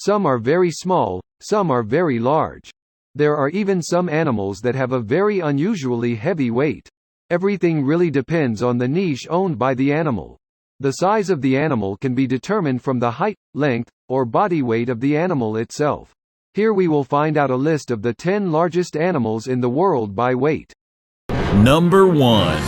Some are very small, some are very large. There are even some animals that have a very unusually heavy weight. Everything really depends on the niche owned by the animal. The size of the animal can be determined from the height, length, or body weight of the animal itself. Here we will find out a list of the 10 largest animals in the world by weight. Number 1.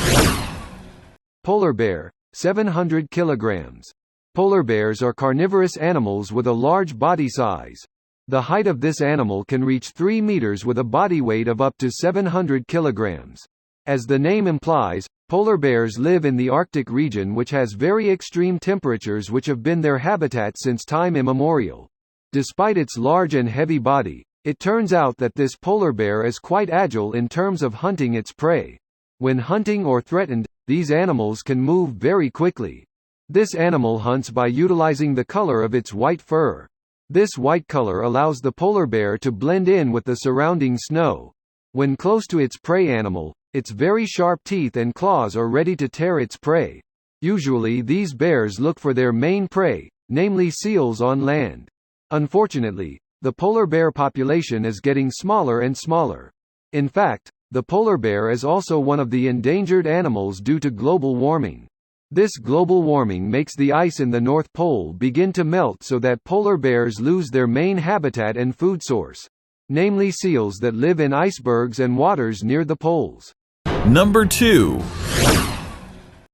Polar bear, 700 kilograms. Polar bears are carnivorous animals with a large body size. The height of this animal can reach 3 meters with a body weight of up to 700 kilograms. As the name implies, polar bears live in the Arctic region, which has very extreme temperatures which have been their habitat since time immemorial. Despite its large and heavy body, it turns out that this polar bear is quite agile in terms of hunting its prey. When hunting or threatened, these animals can move very quickly. This animal hunts by utilizing the color of its white fur. This white color allows the polar bear to blend in with the surrounding snow. When close to its prey animal, its very sharp teeth and claws are ready to tear its prey. Usually these bears look for their main prey, namely seals on land. Unfortunately, the polar bear population is getting smaller and smaller. In fact, the polar bear is also one of the endangered animals due to global warming. This global warming makes the ice in the North Pole begin to melt so that polar bears lose their main habitat and food source, namely seals that live in icebergs and waters near the poles. Number 2.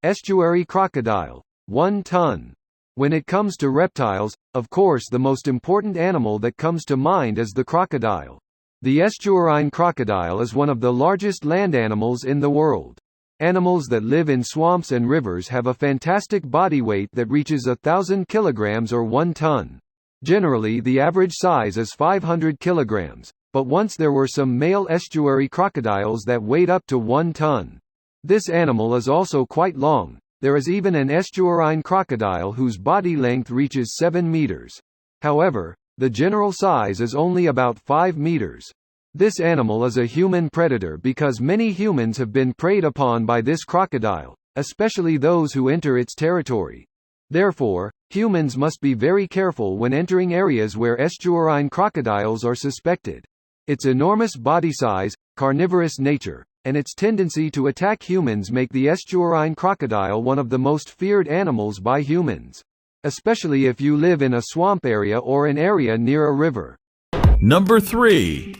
Estuary crocodile, 1 ton. When it comes to reptiles, of course the most important animal that comes to mind is the crocodile. The estuarine crocodile is one of the largest land animals in the world. Animals that live in swamps and rivers have a fantastic body weight that reaches 1,000 kilograms or 1 ton. Generally the average size is 500 kilograms, but once there were some male estuary crocodiles that weighed up to 1 ton. This animal is also quite long. There is even an estuarine crocodile whose body length reaches 7 meters. However, the general size is only about 5 meters. This animal is a human predator because many humans have been preyed upon by this crocodile, especially those who enter its territory. Therefore, humans must be very careful when entering areas where estuarine crocodiles are suspected. Its enormous body size, carnivorous nature, and its tendency to attack humans make the estuarine crocodile one of the most feared animals by humans, especially if you live in a swamp area or an area near a river. Number 3.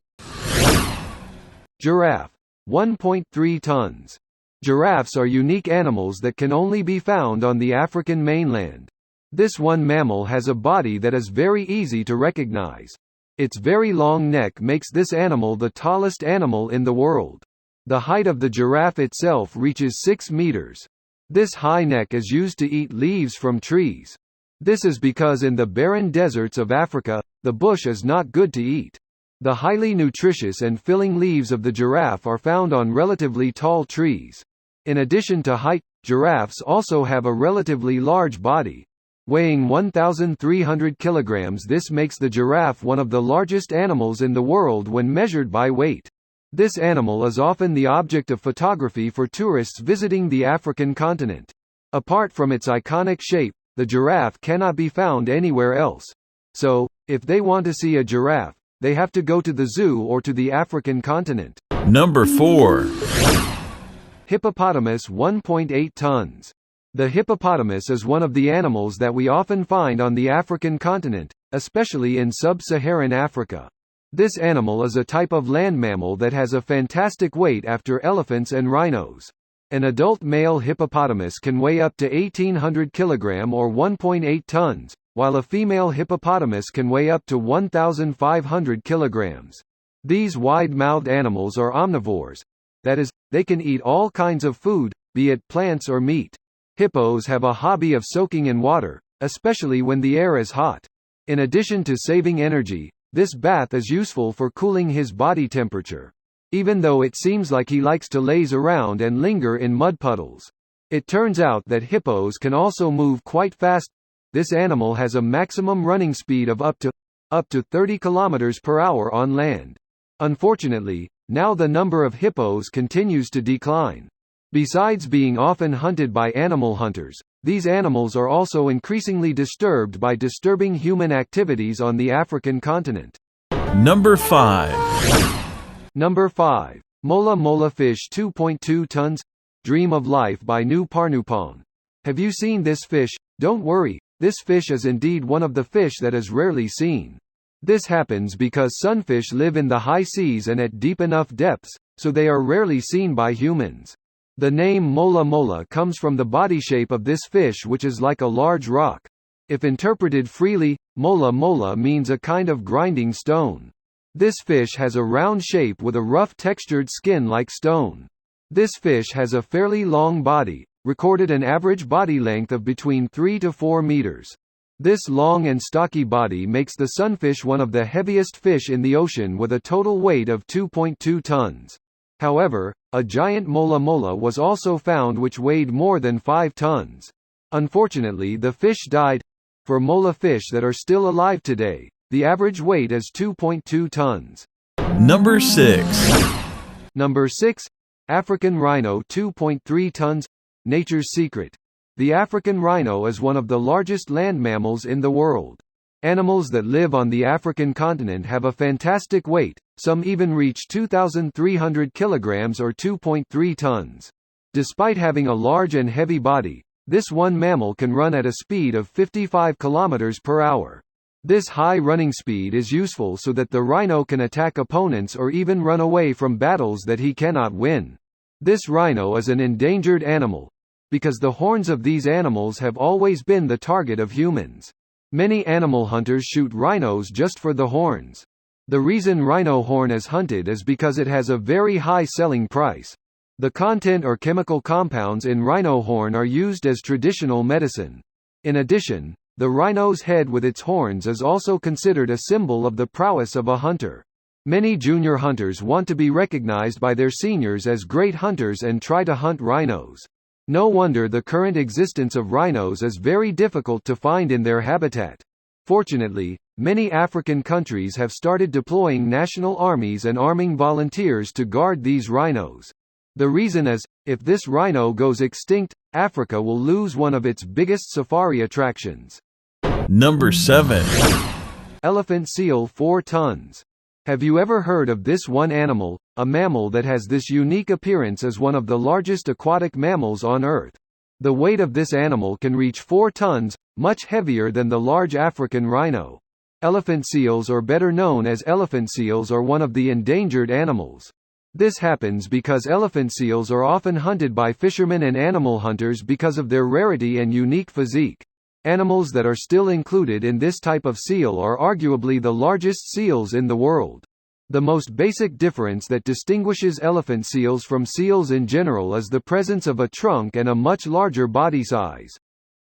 Giraffe, 1.3 tons. Giraffes are unique animals that can only be found on the African mainland. This one mammal has a body that is very easy to recognize. Its very long neck makes this animal the tallest animal in the world. The height of the giraffe itself reaches 6 meters. This high neck is used to eat leaves from trees. This is because in the barren deserts of Africa, the bush is not good to eat. The highly nutritious and filling leaves of the giraffe are found on relatively tall trees. In addition to height, giraffes also have a relatively large body. Weighing 1,300 kilograms, this makes the giraffe one of the largest animals in the world when measured by weight. This animal is often the object of photography for tourists visiting the African continent. Apart from its iconic shape, the giraffe cannot be found anywhere else. So, if they want to see a giraffe, they have to go to the zoo or to the African continent. Number 4. Hippopotamus, 1.8 tons. The hippopotamus is one of the animals that we often find on the African continent, especially in sub-Saharan Africa. This animal is a type of land mammal that has a fantastic weight after elephants and rhinos. An adult male hippopotamus can weigh up to 1,800 kg or 1.8 tons, while a female hippopotamus can weigh up to 1,500 kg. These wide-mouthed animals are omnivores. That is, they can eat all kinds of food, be it plants or meat. Hippos have a hobby of soaking in water, especially when the air is hot. In addition to saving energy, this bath is useful for cooling his body temperature. Even though it seems like he likes to laze around and linger in mud puddles. It turns out that hippos can also move quite fast. This animal has a maximum running speed of up to 30 km per hour on land. Unfortunately, now the number of hippos continues to decline. Besides being often hunted by animal hunters, these animals are also increasingly disturbed by disturbing human activities on the African continent. Number 5. Number 5. Mola Mola fish 2.2 tons. Dream of Life by Nu Parnupong. Have you seen this fish? Don't worry, this fish is indeed one of the fish that is rarely seen. This happens because sunfish live in the high seas and at deep enough depths, so they are rarely seen by humans. The name Mola Mola comes from the body shape of this fish, which is like a large rock. If interpreted freely, Mola Mola means a kind of grinding stone. This fish has a round shape with a rough textured skin like stone. This fish has a fairly long body, recorded an average body length of between 3 to 4 meters. This long and stocky body makes the sunfish one of the heaviest fish in the ocean with a total weight of 2.2 tons. However, a giant Mola Mola was also found which weighed more than 5 tons. Unfortunately, the fish died. For Mola fish that are still alive today, the average weight is 2.2 tons. Number 6. Number 6. African Rhino 2.3 tons. Nature's secret. The African rhino is one of the largest land mammals in the world. Animals that live on the African continent have a fantastic weight, some even reach 2,300 kilograms or 2.3 tons. Despite having a large and heavy body, this one mammal can run at a speed of 55 kilometers per hour. This high running speed is useful so that the rhino can attack opponents or even run away from battles that he cannot win. This rhino is an endangered animal, because the horns of these animals have always been the target of humans. Many animal hunters shoot rhinos just for the horns. The reason rhino horn is hunted is because it has a very high selling price. The content or chemical compounds in rhino horn are used as traditional medicine. In addition, the rhino's head with its horns is also considered a symbol of the prowess of a hunter. Many junior hunters want to be recognized by their seniors as great hunters and try to hunt rhinos. No wonder the current existence of rhinos is very difficult to find in their habitat. Fortunately, many African countries have started deploying national armies and arming volunteers to guard these rhinos. The reason is, if this rhino goes extinct, Africa will lose one of its biggest safari attractions. Number 7. Elephant seal 4 tons. Have you ever heard of this one animal, a mammal that has this unique appearance as one of the largest aquatic mammals on Earth? The weight of this animal can reach 4 tons, much heavier than the large African rhino. Elephant seals, or better known as elephant seals, are one of the endangered animals. This happens because elephant seals are often hunted by fishermen and animal hunters because of their rarity and unique physique. Animals that are still included in this type of seal are arguably the largest seals in the world. The most basic difference that distinguishes elephant seals from seals in general is the presence of a trunk and a much larger body size.